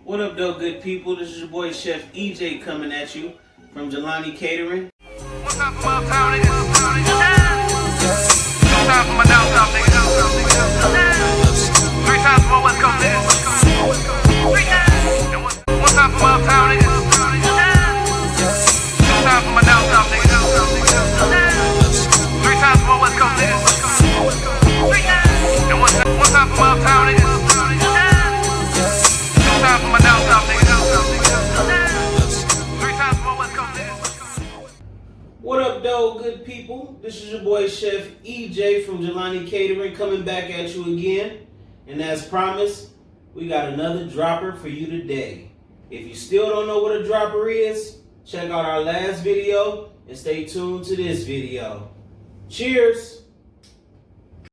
What up, though, good people? This is your boy Chef EJ coming at you from Jelani Catering. One time for my uptown niggas. Two times for my down south niggas. Three times for my west coast niggas. And one time for my uptown niggas. Two times for my down south niggas. Three times for my west coast niggas. And one time for my uptown niggas. Two times for my down south niggas. Three times for my west coast niggas. What up, though, good people? This is your boy Chef EJ from Jelani Catering coming back at you again. And as promised, we got another dropper for you today. If you still don't know what a dropper is, check out our last video and stay tuned to this video. Cheers!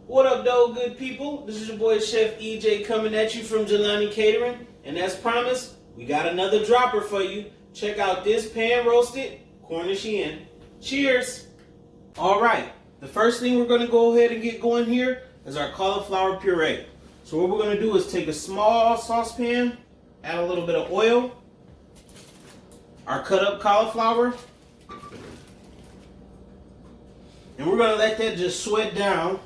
What up, though, good people? This is your boy Chef EJ coming at you from Jelani Catering. And as promised, we got another dropper for you. Check out this pan-roasted Cornish hen. Cheers! Alright, the first thing we're going to go ahead and get going here is our cauliflower puree. So what we're going to do is take a small saucepan, add a little bit of oil, our cut up cauliflower, and we're going to let that just sweat down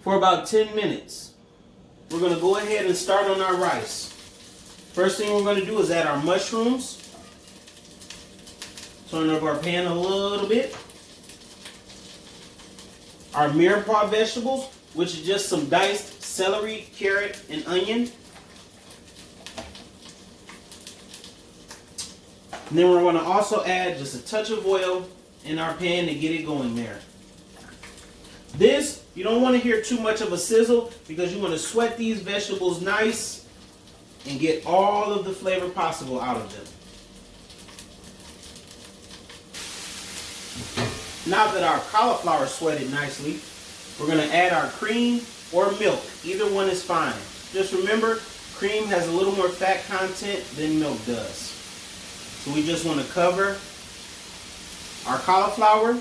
for about 10 minutes. We're going to go ahead and start on our rice. First thing we're going to do is add our mushrooms. Turn up our pan a little bit. Our mirepoix vegetables, which is just some diced celery, carrot, and onion. And then we're going to also add just a touch of oil in our pan to get it going there. This, you don't want to hear too much of a sizzle because you want to sweat these vegetables nice and get all of the flavor possible out of them. Now that our cauliflower sweated nicely, we're going to add our cream or milk. Either one is fine. Just remember, cream has a little more fat content than milk does. So we just want to cover our cauliflower.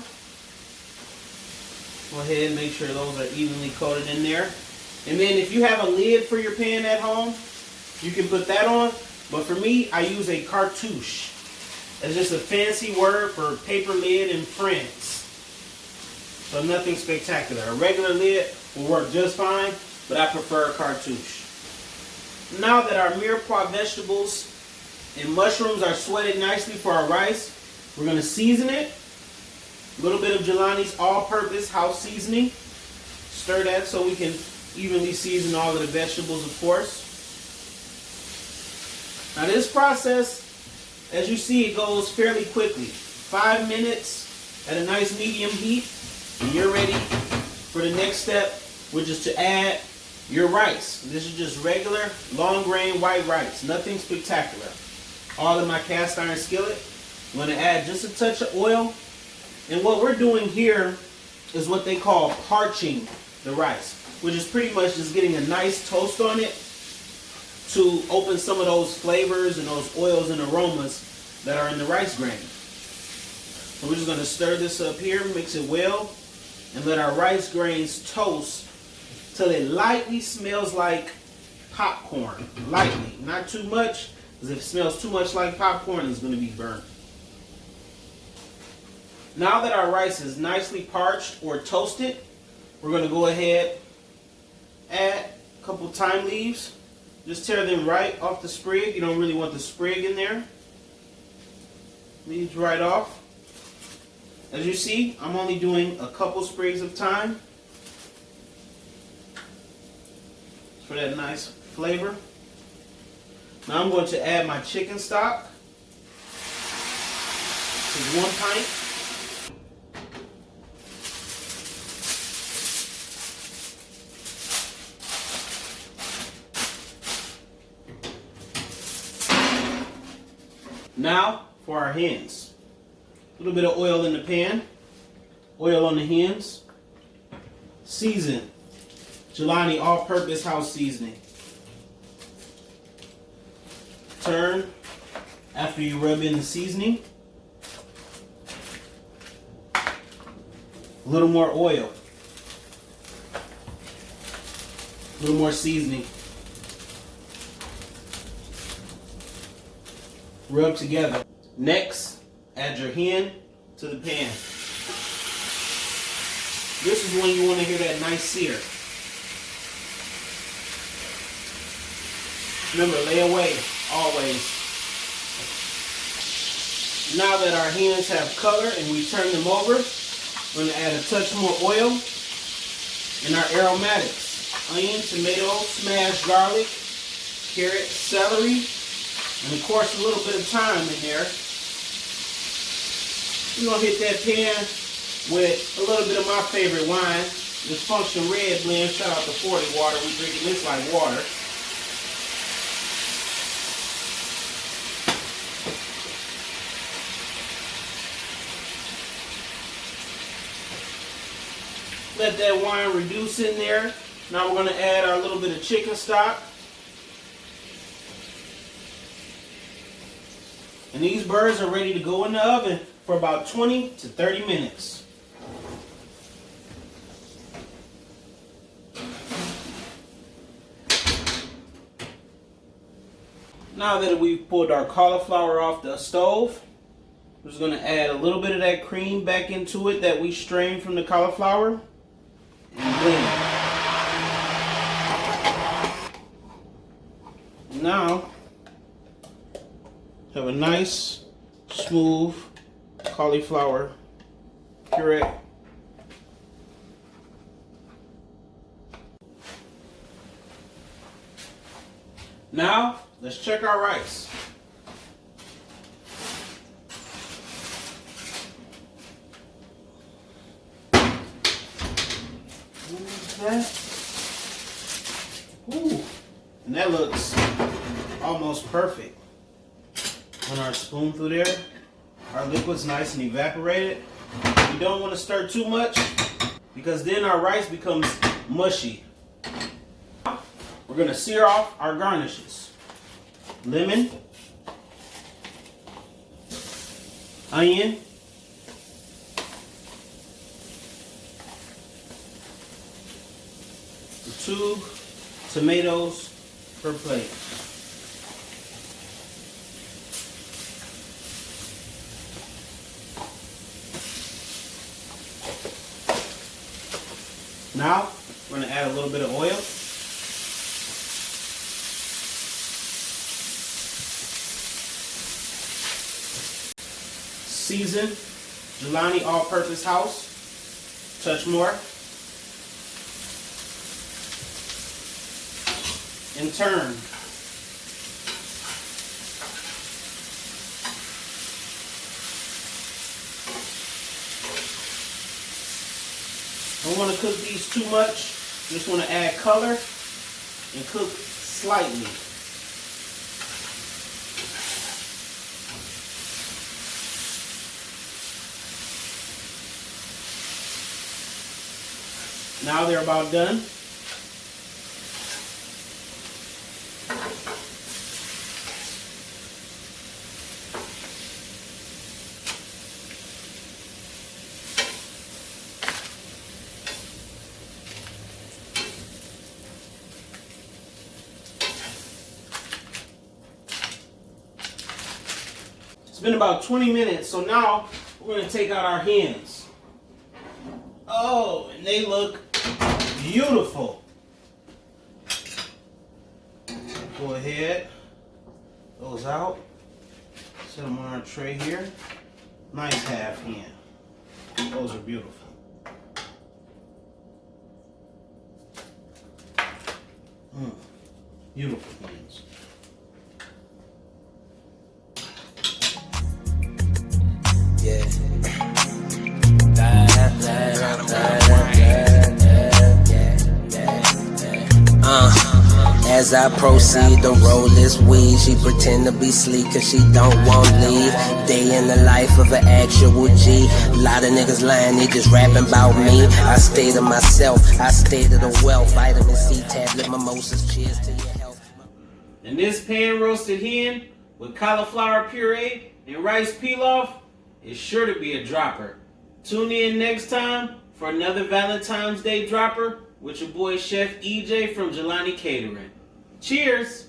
Go ahead and make sure those are evenly coated in there. And then if you have a lid for your pan at home, you can put that on. But for me, I use a cartouche. It's just a fancy word for paper lid in France. So nothing spectacular. A regular lid will work just fine, but I prefer a cartouche. Now that our mirepoix vegetables and mushrooms are sweated nicely for our rice, we're going to season it. A little bit of Jelani's all-purpose house seasoning. Stir that so we can evenly season all of the vegetables, of course. Now this process, as you see, it goes fairly quickly. 5 minutes at a nice medium heat, and you're ready for the next step, which is to add your rice. This is just regular long grain white rice, nothing spectacular. All in my cast iron skillet. I'm going to add just a touch of oil, and what we're doing here is what they call parching the rice, which is pretty much just getting a nice toast on it to open some of those flavors and those oils and aromas that are in the rice grain. So we're just going to stir this up here, mix it well, and let our rice grains toast till it lightly smells like popcorn. Lightly, not too much, because if it smells too much like popcorn, it's going to be burnt. Now that our rice is nicely parched or toasted, we're going to go ahead, add a couple thyme leaves. Just tear them right off the sprig. You don't really want the sprig in there. Leaves right off. As you see, I'm only doing a couple sprigs of thyme for that nice flavor. Now I'm going to add my chicken stock. This is 1 pint. Now for our hens. A little bit of oil in the pan. Oil on the hens. Season. Jelani all-purpose house seasoning. Turn after you rub in the seasoning. A little more oil. little more seasoning. Rub together. Next, add your hen to the pan. This is when you want to hear that nice sear. Remember, lay away, always. Now that our hens have color and we turn them over, we're going to add a touch more oil and our aromatics. Onion, tomato, smashed garlic, carrot, celery, and of course a little bit of thyme in there. We're going to hit that pan with a little bit of my favorite wine, this Function Red blend. Shout out to 40 Water. We're drinking this like water. Let that wine reduce in there. Now we're going to add our little bit of chicken stock. And these birds are ready to go in the oven for about 20 to 30 minutes. Now that we've pulled our cauliflower off the stove, we're just going to add a little bit of that cream back into it that we strained from the cauliflower and blend. Now, have a nice, smooth cauliflower puree. Now, let's check our rice. That. Ooh, and that looks almost perfect. Run our spoon through there. Our liquid's nice and evaporated. You don't want to stir too much because then our rice becomes mushy. We're going to sear off our garnishes. Lemon, onion, two tomatoes per plate. Now, we're going to add a little bit of oil. Season, Jelani all-purpose house, touch more. And turn. Don't want to cook these too much. Just want to add color and cook slightly. Now they're about done. It's been about 20 minutes, so now we're going to take out our hens. Oh, and they look beautiful. Go ahead, those out, set them on our tray here. Nice half hen. Those are beautiful. Beautiful hens. Yeah. As I proceed to roll this weed, she pretend to be sleek cause she don't want leave. Day in the life of an actual G. A lot of niggas lying, they just rapping about me. I stay to myself, I stay to the wealth. Vitamin C tablet, mimosas, cheers to your health. And this pan roasted hen with cauliflower puree and rice pilaf is sure to be a dropper. Tune in next time for another Valentine's Day dropper with your boy Chef EJ from Jelani Catering. Cheers!